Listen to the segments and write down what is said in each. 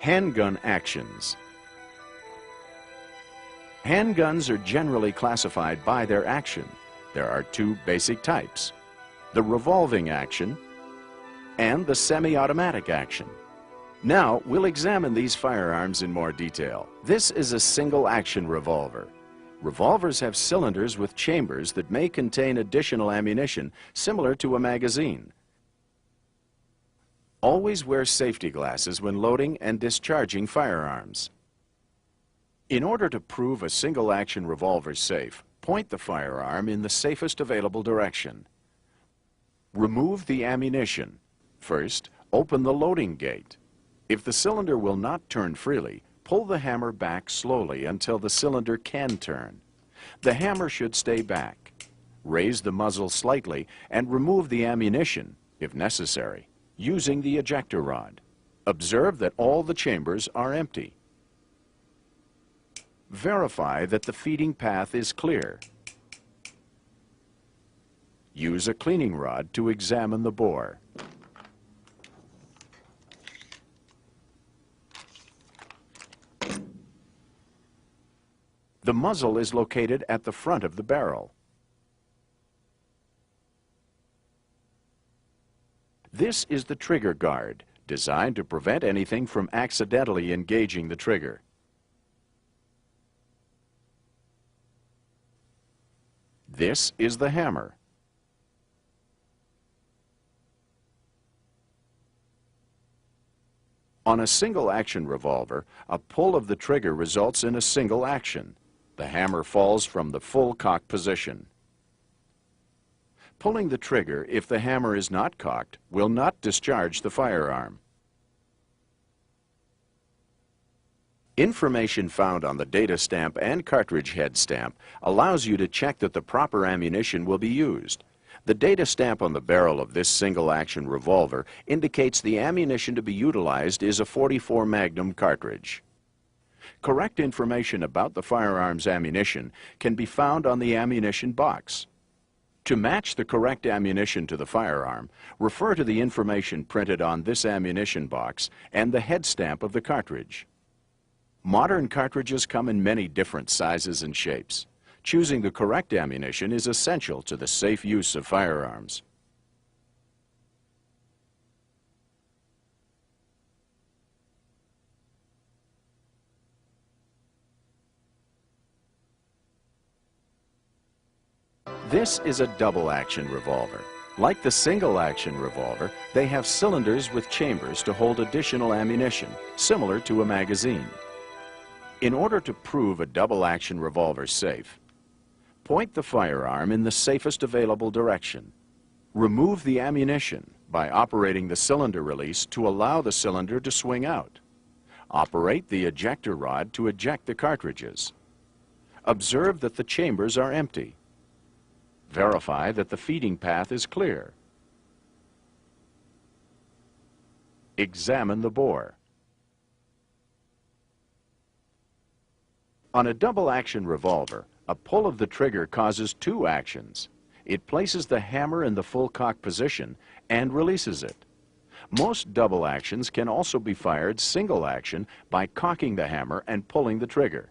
Handgun actions. Handguns are generally classified by their action. There are two basic types: the revolving action and the semi-automatic action. Now, we'll examine these firearms in more detail. This is a single-action revolver. Revolvers have cylinders with chambers that may contain additional ammunition, similar to a magazine. Always wear safety glasses when loading and discharging firearms. In order to prove a single-action revolver safe, point the firearm in the safest available direction. Remove the ammunition. First, open the loading gate. If the cylinder will not turn freely, pull the hammer back slowly until the cylinder can turn. The hammer should stay back. Raise the muzzle slightly and remove the ammunition, if necessary, using the ejector rod. Observe that all the chambers are empty. Verify that the feeding path is clear. Use a cleaning rod to examine the bore. The muzzle is located at the front of the barrel. This is the trigger guard, designed to prevent anything from accidentally engaging the trigger. This is the hammer. On a single-action revolver, a pull of the trigger results in a single action. The hammer falls from the full cock position. Pulling the trigger, if the hammer is not cocked, will not discharge the firearm. Information found on the data stamp and cartridge head stamp allows you to check that the proper ammunition will be used. The data stamp on the barrel of this single-action revolver indicates the ammunition to be utilized is a .44 Magnum cartridge. Correct information about the firearm's ammunition can be found on the ammunition box. To match the correct ammunition to the firearm, refer to the information printed on this ammunition box and the head stamp of the cartridge. Modern cartridges come in many different sizes and shapes. Choosing the correct ammunition is essential to the safe use of firearms. This is a double-action revolver. Like the single-action revolver, they have cylinders with chambers to hold additional ammunition, similar to a magazine. In order to prove a double-action revolver safe, point the firearm in the safest available direction. Remove the ammunition by operating the cylinder release to allow the cylinder to swing out. Operate the ejector rod to eject the cartridges. Observe that the chambers are empty. Verify that the feeding path is clear. Examine the bore. On a double-action revolver, a pull of the trigger causes two actions. It places the hammer in the full cock position and releases it. Most double actions can also be fired single action by cocking the hammer and pulling the trigger.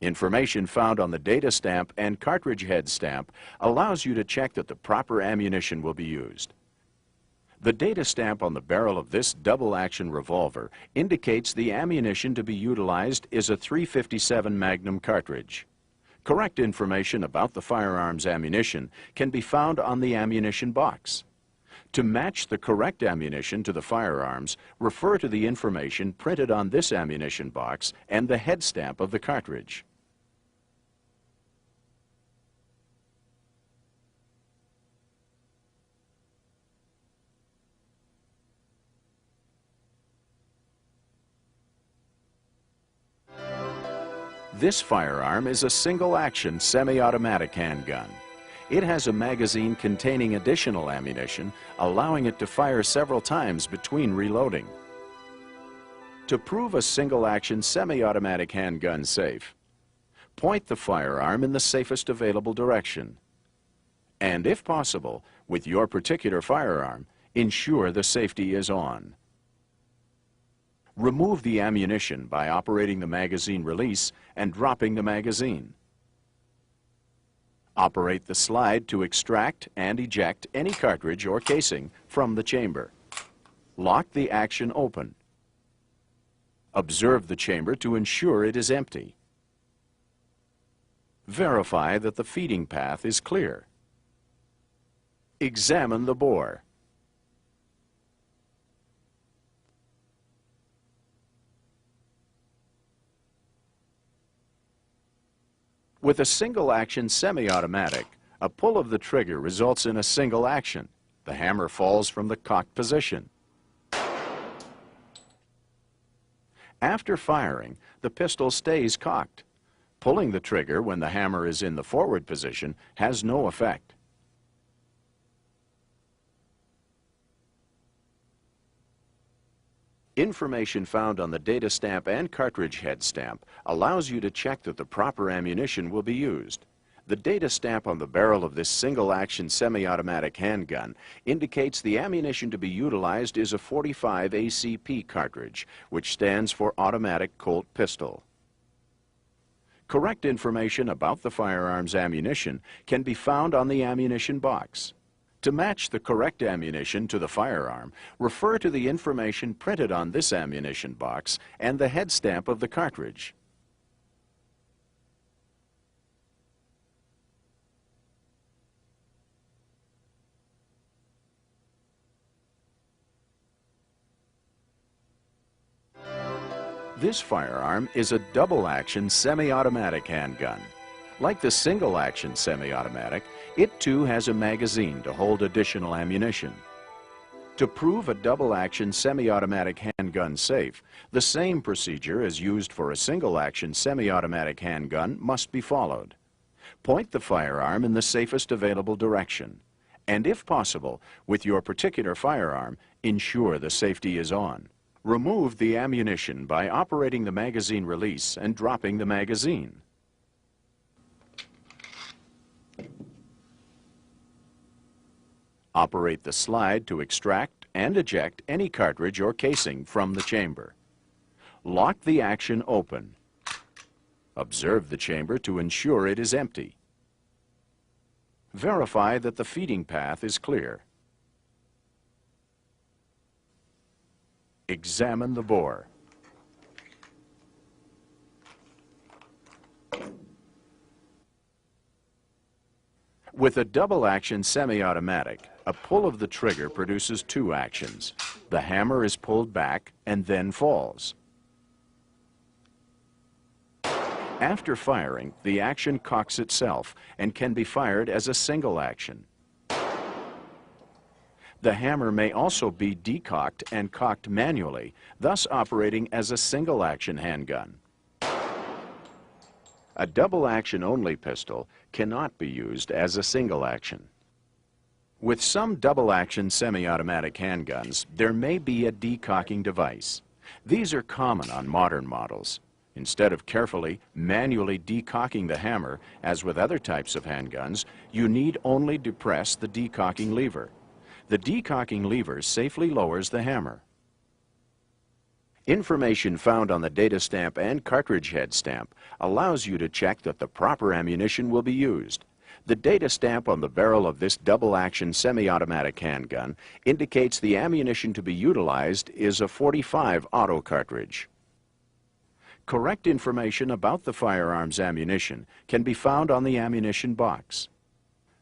Information found on the data stamp and cartridge head stamp allows you to check that the proper ammunition will be used. The data stamp on the barrel of this double-action revolver indicates the ammunition to be utilized is a .357 Magnum cartridge. Correct information about the firearm's ammunition can be found on the ammunition box. To match the correct ammunition to the firearms, refer to the information printed on this ammunition box and the head stamp of the cartridge. This firearm is a single-action semi-automatic handgun. It has a magazine containing additional ammunition, allowing it to fire several times between reloading. To prove a single-action semi-automatic handgun safe, point the firearm in the safest available direction. And if possible, with your particular firearm, ensure the safety is on. Remove the ammunition by operating the magazine release and dropping the magazine. Operate the slide to extract and eject any cartridge or casing from the chamber. Lock the action open. Observe the chamber to ensure it is empty. Verify that the feeding path is clear. Examine the bore. With a single-action semi-automatic, a pull of the trigger results in a single action. The hammer falls from the cocked position. After firing, the pistol stays cocked. Pulling the trigger when the hammer is in the forward position has no effect. Information found on the data stamp and cartridge head stamp allows you to check that the proper ammunition will be used. The data stamp on the barrel of this single-action semi-automatic handgun indicates the ammunition to be utilized is a .45 ACP cartridge, which stands for Automatic Colt Pistol. Correct information about the firearm's ammunition can be found on the ammunition box. To match the correct ammunition to the firearm, refer to the information printed on this ammunition box and the head stamp of the cartridge. This firearm is a double-action semi-automatic handgun. Like the single-action semi-automatic, it too has a magazine to hold additional ammunition. To prove a double-action semi-automatic handgun safe, the same procedure as used for a single-action semi-automatic handgun must be followed. Point the firearm in the safest available direction. And if possible, with your particular firearm, ensure the safety is on. Remove the ammunition by operating the magazine release and dropping the magazine. Operate the slide to extract and eject any cartridge or casing from the chamber. Lock the action open. Observe the chamber to ensure it is empty. Verify that the feeding path is clear. Examine the bore. With a double-action semi-automatic, a pull of the trigger produces two actions. The hammer is pulled back and then falls. After firing, the action cocks itself and can be fired as a single action. The hammer may also be decocked and cocked manually, thus operating as a single-action handgun. A double-action only pistol cannot be used as a single action. With some double-action semi-automatic handguns, there may be a decocking device. These are common on modern models. Instead of carefully, manually decocking the hammer, as with other types of handguns, you need only depress the decocking lever. The decocking lever safely lowers the hammer. Information found on the data stamp and cartridge head stamp allows you to check that the proper ammunition will be used. The data stamp on the barrel of this double-action semi-automatic handgun indicates the ammunition to be utilized is a .45 auto cartridge. Correct information about the firearm's ammunition can be found on the ammunition box.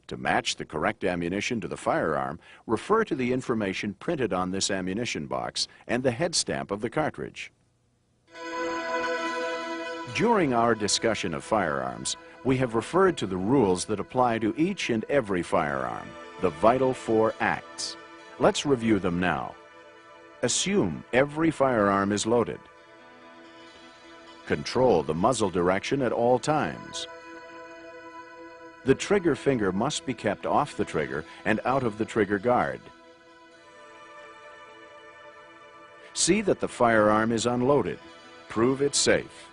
To match the correct ammunition to the firearm, refer to the information printed on this ammunition box and the head stamp of the cartridge. During our discussion of firearms, we have referred to the rules that apply to each and every firearm, the vital 4 acts. Let's review them now. Assume every firearm is loaded. Control the muzzle direction at all times. The trigger finger must be kept off the trigger and out of the trigger guard. See that the firearm is unloaded. Prove it's safe.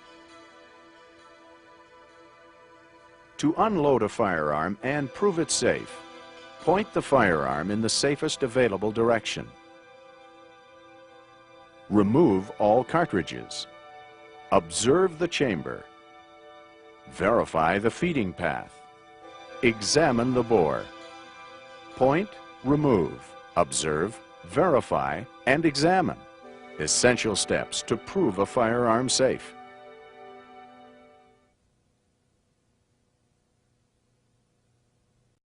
To unload a firearm and prove it safe, Point the firearm in the safest available direction. Remove all cartridges. Observe the chamber. Verify the feeding path. Examine the bore. Point, remove, observe, verify, and examine. Essential steps to prove a firearm safe.